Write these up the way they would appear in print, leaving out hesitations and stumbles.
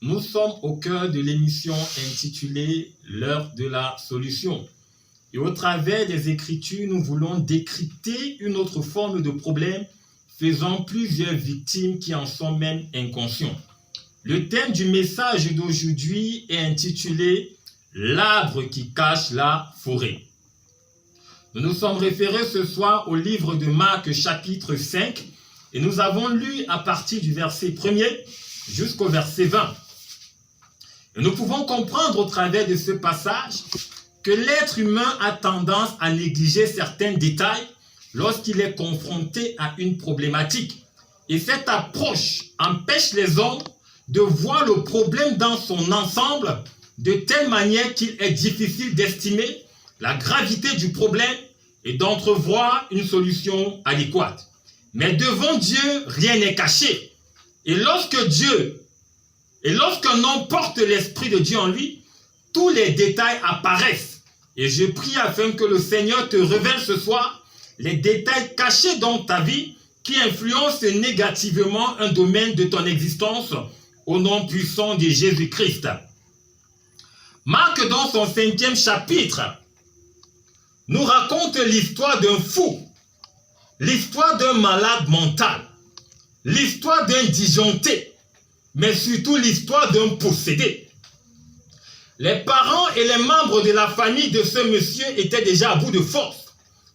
Nous sommes au cœur de l'émission intitulée L'heure de la solution. Et au travers des Écritures, nous voulons décrypter une autre forme de problème faisant plusieurs victimes qui en sont même inconscients. Le thème du message d'aujourd'hui est intitulé L'arbre qui cache la forêt. Nous nous sommes référés ce soir au livre de Marc chapitre 5 et nous avons lu à partir du verset 1er jusqu'au verset 20. Et nous pouvons comprendre au travers de ce passage que l'être humain a tendance à négliger certains détails lorsqu'il est confronté à une problématique. Et cette approche empêche les hommes de voir le problème dans son ensemble de telle manière qu'il est difficile d'estimer la gravité du problème et d'entrevoir une solution adéquate. Mais devant Dieu, rien n'est caché. Et lorsqu'un homme porte l'Esprit de Dieu en lui, tous les détails apparaissent. Et je prie afin que le Seigneur te révèle ce soir les détails cachés dans ta vie qui influencent négativement un domaine de ton existence au nom puissant de Jésus-Christ. Marc, dans son 5e chapitre, nous raconte l'histoire d'un fou, l'histoire d'un malade mental, l'histoire d'un disjoncté, mais surtout l'histoire d'un possédé. Les parents et les membres de la famille de ce monsieur étaient déjà à bout de force.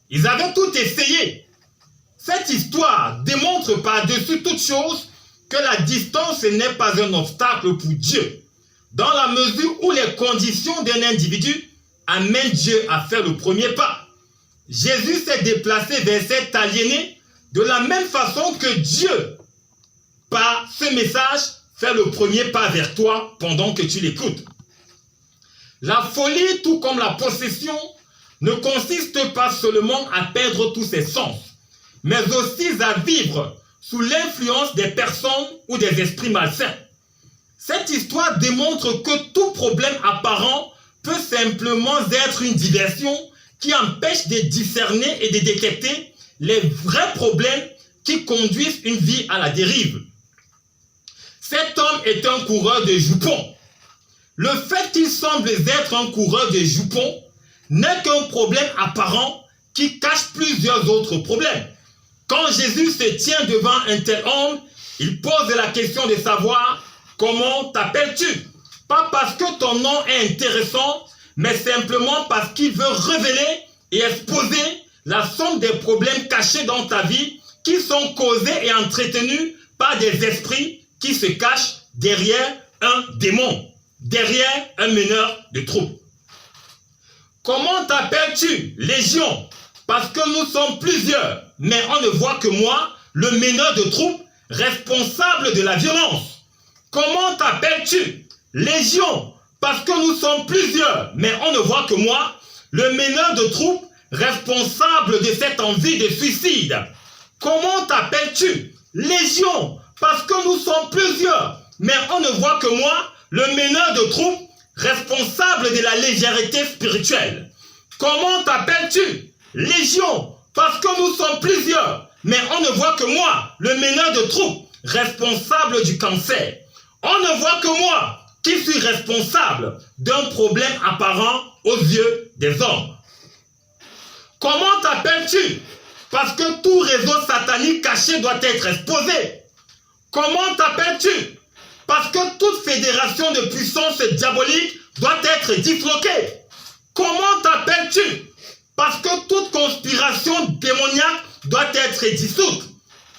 Ils avaient tout essayé. Cette histoire démontre par-dessus toute chose que la distance n'est pas un obstacle pour Dieu, dans la mesure où les conditions d'un individu amènent Dieu à faire le premier pas. Jésus s'est déplacé vers cet aliéné de la même façon que Dieu, par ce message, fait le premier pas vers toi pendant que tu l'écoutes. La folie, tout comme la possession, ne consiste pas seulement à perdre tous ses sens, mais aussi à vivre sous l'influence des personnes ou des esprits malsains. Cette histoire démontre que tout problème apparent peut simplement être une diversion qui empêche de discerner et de détecter les vrais problèmes qui conduisent une vie à la dérive. Cet homme est un coureur de jupons. Le fait qu'il semble être un coureur de jupons n'est qu'un problème apparent qui cache plusieurs autres problèmes. Quand Jésus se tient devant un tel homme, il pose la question de savoir comment t'appelles-tu? Pas parce que ton nom est intéressant, mais simplement parce qu'il veut révéler et exposer la somme des problèmes cachés dans ta vie qui sont causés et entretenus par des esprits qui se cachent derrière un démon, derrière un meneur de troupe. Comment t'appelles-tu? Légion. Parce que nous sommes plusieurs, mais on ne voit que moi, le meneur de troupe, responsable de la violence. Comment t'appelles-tu? Légion. Parce que nous sommes plusieurs, mais on ne voit que moi, le meneur de troupe, responsable de cette envie de suicide. Comment t'appelles-tu? Légion. Parce que nous sommes plusieurs, mais on ne voit que moi, le meneur de troupe, responsable de la légèreté spirituelle. Comment t'appelles-tu? Légion. Parce que nous sommes plusieurs, mais on ne voit que moi, le meneur de troupe, responsable du cancer. On ne voit que moi, qui suis responsable d'un problème apparent aux yeux des hommes. Comment t'appelles-tu? Parce que tout réseau satanique caché doit être exposé. Comment t'appelles-tu? Parce que toute fédération de puissance diabolique doit être disloquée. Comment t'appelles-tu? Parce que toute conspiration démoniaque doit être dissoute.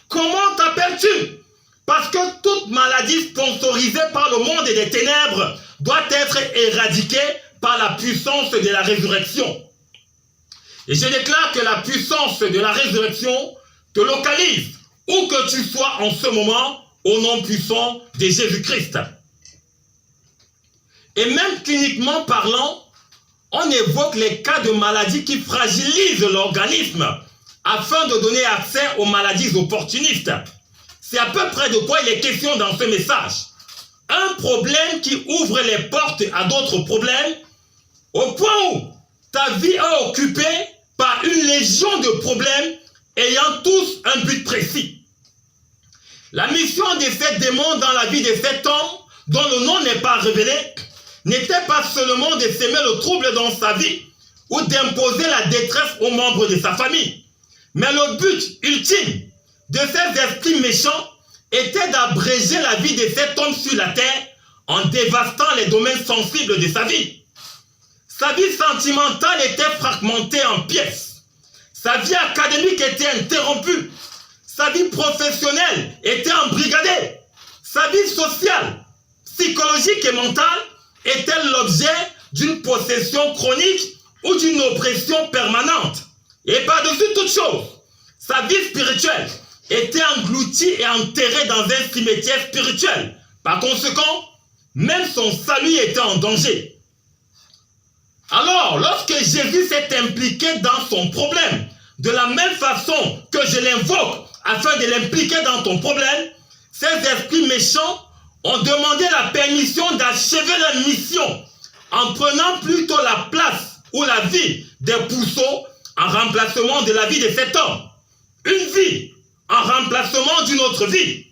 Comment t'appelles-tu? Parce que toute maladie sponsorisée par le monde des ténèbres doit être éradiquée par la puissance de la résurrection. Et je déclare que la puissance de la résurrection te localise, où que tu sois en ce moment, au nom puissant de Jésus-Christ. Et même cliniquement parlant, on évoque les cas de maladies qui fragilisent l'organisme afin de donner accès aux maladies opportunistes. C'est à peu près de quoi il est question dans ce message. Un problème qui ouvre les portes à d'autres problèmes, au point où ta vie est occupée par une légion de problèmes ayant tous un but précis. La mission de ces démons dans la vie de cet homme dont le nom n'est pas révélé, n'était pas seulement de semer le trouble dans sa vie ou d'imposer la détresse aux membres de sa famille, mais le but ultime de ces esprits méchants était d'abréger la vie de cet homme sur la terre en dévastant les domaines sensibles de sa vie. Sa vie sentimentale était fragmentée en pièces. Sa vie académique était interrompue. Sa vie professionnelle était embrigadée. Sa vie sociale, psychologique et mentale était l'objet d'une possession chronique ou d'une oppression permanente. Et par-dessus toute chose, sa vie spirituelle était engloutie et enterrée dans un cimetière spirituel. Par conséquent, même son salut était en danger. Alors, lorsque Jésus s'est impliqué dans son problème, de la même façon que je l'invoque afin de l'impliquer dans ton problème, ces esprits méchants ont demandé la permission d'achever la mission en prenant plutôt la place ou la vie des pourceaux en remplacement de la vie de cet homme. Une vie en remplacement d'une autre vie.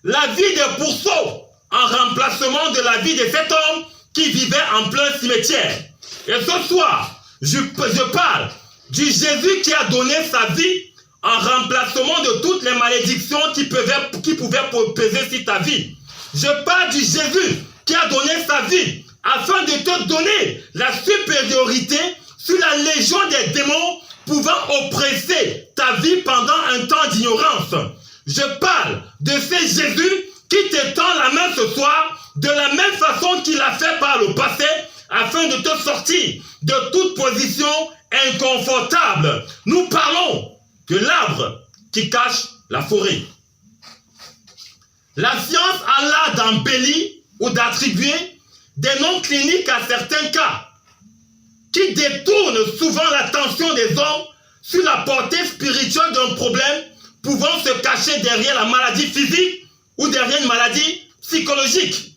La vie des pourceaux en remplacement de la vie de cet homme qui vivait en plein cimetière. Et ce soir, je parle du Jésus qui a donné sa vie en remplacement de toutes les malédictions qui pouvaient peser sur ta vie. Je parle du Jésus qui a donné sa vie afin de te donner la supériorité sur la légion des démons pouvant oppresser ta vie pendant un temps d'ignorance. Je parle de ce Jésus qui t'étend la main ce soir de la même façon qu'il l'a fait par le passé afin de te sortir de toute position inconfortable. Nous parlons de l'arbre qui cache la forêt. La science a l'art d'embellir ou d'attribuer des noms cliniques à certains cas qui détournent souvent l'attention des hommes sur la portée spirituelle d'un problème pouvant se cacher derrière la maladie physique ou derrière une maladie psychologique.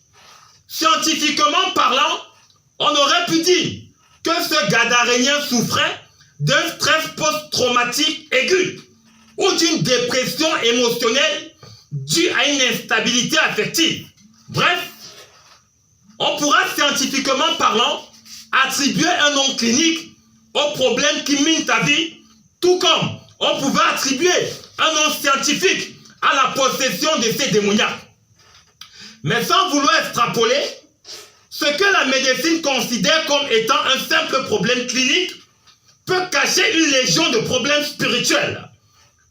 Scientifiquement parlant, on aurait pu dire que ce Gadarénien souffrait d'un stress post-traumatique aigu ou d'une dépression émotionnelle due à une instabilité affective. Bref, on pourra scientifiquement parlant attribuer un nom clinique au problème qui mine ta vie, tout comme on pouvait attribuer un nom scientifique à la possession de ces démoniaques. Mais sans vouloir extrapoler, ce que la médecine considère comme étant un simple problème clinique peut cacher une légion de problèmes spirituels.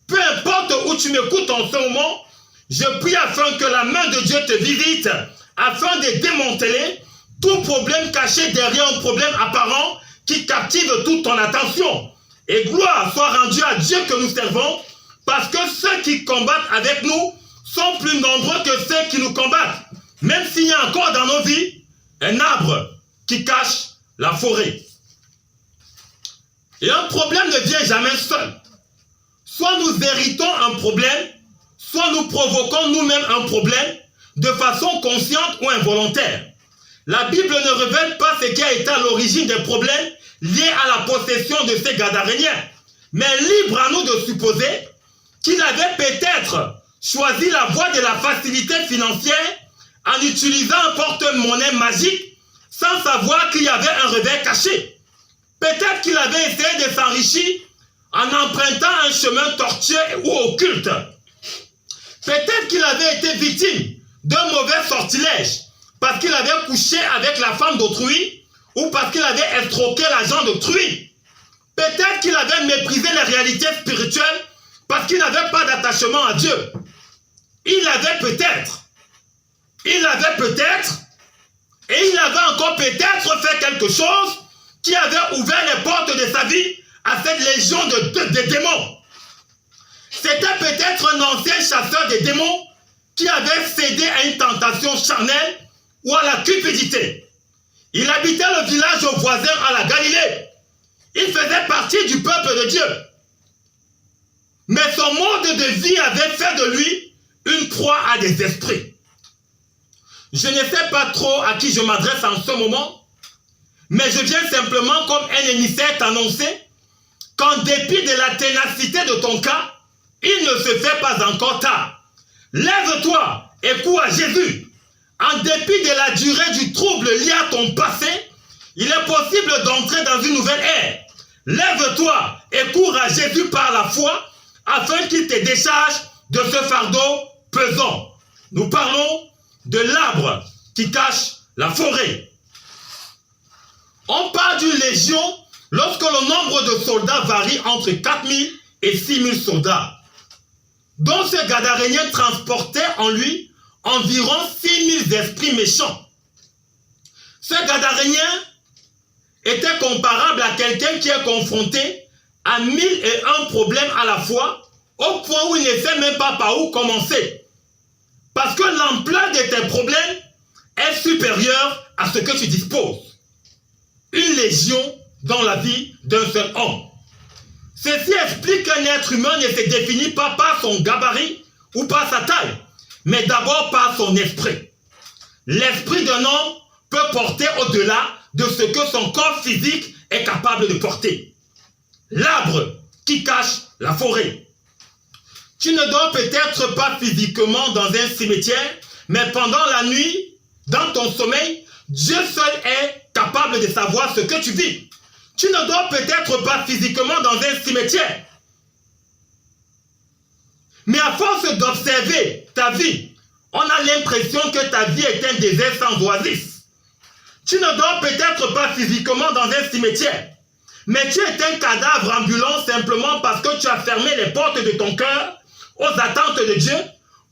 Peu importe où tu m'écoutes en ce moment, je prie afin que la main de Dieu te visite, afin de démanteler tout problème caché derrière un problème apparent qui captive toute ton attention. Et gloire soit rendue à Dieu que nous servons, parce que ceux qui combattent avec nous sont plus nombreux que ceux qui nous combattent. Même s'il y a encore dans nos vies un arbre qui cache la forêt. Et un problème ne vient jamais seul. Soit nous héritons un problème, soit nous provoquons nous-mêmes un problème de façon consciente ou involontaire. La Bible ne révèle pas ce qui a été à l'origine des problèmes liés à la possession de ces Gadaréniens. Mais libre à nous de supposer qu'il avait peut-être choisi la voie de la facilité financière en utilisant un porte-monnaie magique sans savoir qu'il y avait un revers caché. Peut-être qu'il avait essayé de s'enrichir en empruntant un chemin tortueux ou occulte. Peut-être qu'il avait été victime d'un mauvais sortilège parce qu'il avait couché avec la femme d'autrui ou parce qu'il avait escroqué l'argent d'autrui. Peut-être qu'il avait méprisé les réalités spirituelles parce qu'il n'avait pas d'attachement à Dieu. Il avait peut-être, et il avait encore peut-être fait quelque chose qui avait ouvert les portes de sa vie à cette légion de démons. C'était peut-être un ancien chasseur de démons qui avait cédé à une tentation charnelle ou à la cupidité. Il habitait le village voisin à la Galilée. Il faisait partie du peuple de Dieu. Mais son mode de vie avait fait de lui une proie à des esprits. Je ne sais pas trop à qui je m'adresse en ce moment, mais je viens simplement comme un émissaire t'annoncer qu'en dépit de la ténacité de ton cas, il ne se fait pas encore tard. Lève-toi et cours à Jésus, en dépit de la durée du trouble lié à ton passé, il est possible d'entrer dans une nouvelle ère. Lève-toi et cours à Jésus par la foi, afin qu'il te décharge de ce fardeau pesant. Nous parlons de l'arbre qui cache la forêt. On parle d'une légion lorsque le nombre de soldats varie entre 4000 et 6000 soldats, dont ce Gadarénien transportait en lui environ 6000 esprits méchants. Ce Gadarénien était comparable à quelqu'un qui est confronté à 1001 problèmes à la fois, au point où il ne sait même pas par où commencer. Parce que l'ampleur de tes problèmes est supérieure à ce que tu disposes. Une légion dans la vie d'un seul homme. Ceci explique qu'un être humain ne se définit pas par son gabarit ou par sa taille, mais d'abord par son esprit. L'esprit d'un homme peut porter au-delà de ce que son corps physique est capable de porter. L'arbre qui cache la forêt. Tu ne dors peut-être pas physiquement dans un cimetière, mais pendant la nuit, dans ton sommeil, Dieu seul est capable de savoir ce que tu vis. Tu ne dors peut-être pas physiquement dans un cimetière, mais à force d'observer ta vie, on a l'impression que ta vie est un désert sans oasis. Tu ne dors peut-être pas physiquement dans un cimetière, mais tu es un cadavre ambulant simplement parce que tu as fermé les portes de ton cœur aux attentes de Dieu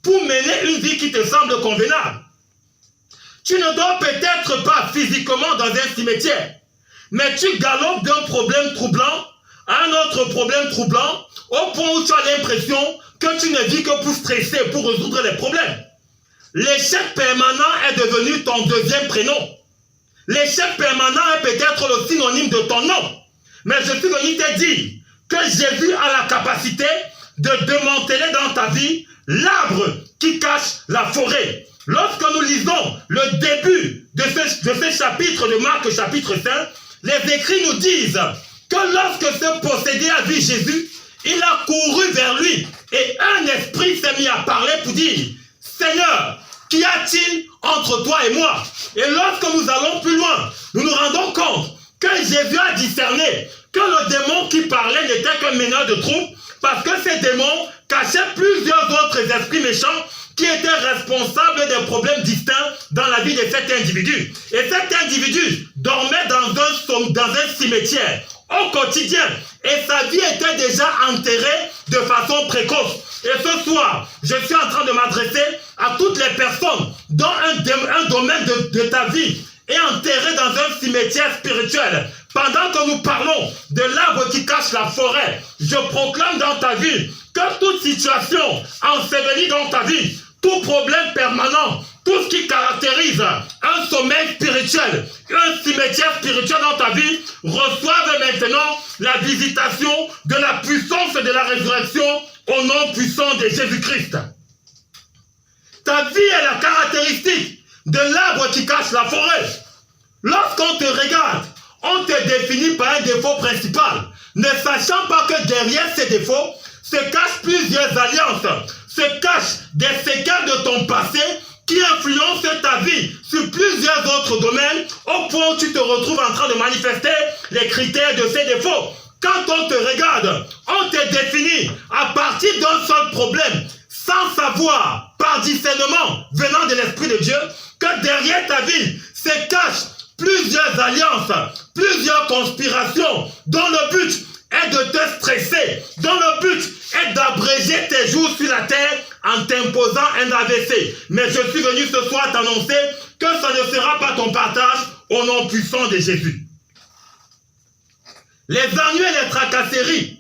pour mener une vie qui te semble convenable. Tu ne dors peut-être pas physiquement dans un cimetière, mais tu galopes d'un problème troublant à un autre problème troublant au point où tu as l'impression que tu ne vis que pour stresser, pour résoudre les problèmes. L'échec permanent est devenu ton deuxième prénom. L'échec permanent est peut-être le synonyme de ton nom. Mais je suis venu te dire que Jésus a la capacité de démanteler dans ta vie l'arbre qui cache la forêt. Lorsque nous lisons le début de ce chapitre de Marc, chapitre 5, les écrits nous disent que lorsque ce possédé a vu Jésus, il a couru vers lui et un esprit s'est mis à parler pour dire « Seigneur, qu'y a-t-il entre toi et moi ?» Et lorsque nous allons plus loin, nous nous rendons compte que Jésus a discerné que le démon qui parlait n'était qu'un meneur de troupe, parce que ces démons cachaient plusieurs autres esprits méchants qui étaient responsables des problèmes distincts dans la vie de cet individu. Et cet individu dormait dans un cimetière au quotidien et sa vie était déjà enterrée de façon précoce. Et ce soir, je suis en train de m'adresser à toutes les personnes dont un domaine de ta vie est enterré dans un cimetière spirituel. Pendant que nous parlons de l'arbre qui cache la forêt, je proclame dans ta vie que toute situation ensevelie dans ta vie, tout problème permanent, tout ce qui caractérise un sommeil spirituel, un cimetière spirituel dans ta vie, reçoivent maintenant la visitation de la puissance de la résurrection au nom puissant de Jésus-Christ. Ta vie est la caractéristique de l'arbre qui cache la forêt. Lorsqu'on te regarde, on te définit par un défaut principal, ne sachant pas que derrière ces défauts se cachent plusieurs alliances, se cachent des séquelles de ton passé qui influencent ta vie sur plusieurs autres domaines au point où tu te retrouves en train de manifester les critères de ces défauts. Quand on te regarde, on te définit à partir d'un seul problème, sans savoir, par discernement venant de l'Esprit de Dieu, que derrière ta vie se cachent plusieurs alliances, plusieurs conspirations, dont le but est de te stresser, dont le but est d'abréger tes jours sur la terre en t'imposant un AVC. Mais je suis venu ce soir t'annoncer que ça ne sera pas ton partage au nom puissant de Jésus. Les ennuis et les tracasseries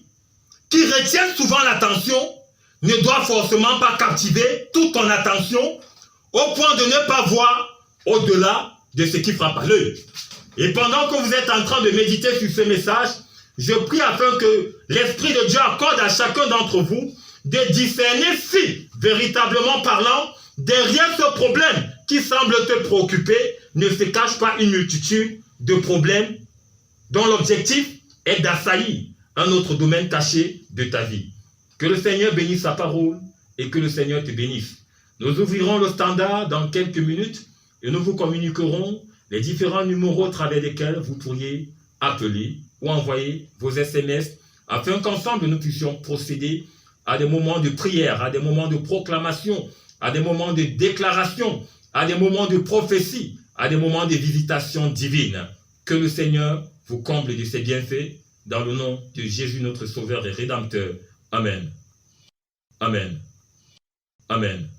qui retiennent souvent l'attention ne doivent forcément pas captiver toute ton attention au point de ne pas voir au-delà de ce qui frappe à l'œil. Et pendant que vous êtes en train de méditer sur ce message, je prie afin que l'Esprit de Dieu accorde à chacun d'entre vous de discerner si, véritablement parlant, derrière ce problème qui semble te préoccuper, ne se cache pas une multitude de problèmes dont l'objectif est d'assaillir un autre domaine caché de ta vie. Que le Seigneur bénisse sa parole et que le Seigneur te bénisse. Nous ouvrirons le standard dans quelques minutes et nous vous communiquerons les différents numéros à travers lesquels vous pourriez appeler ou envoyer vos SMS afin qu'ensemble nous puissions procéder à des moments de prière, à des moments de proclamation, à des moments de déclaration, à des moments de prophétie, à des moments de visitation divine. Que le Seigneur vous comble de ses bienfaits dans le nom de Jésus notre Sauveur et Rédempteur. Amen. Amen. Amen.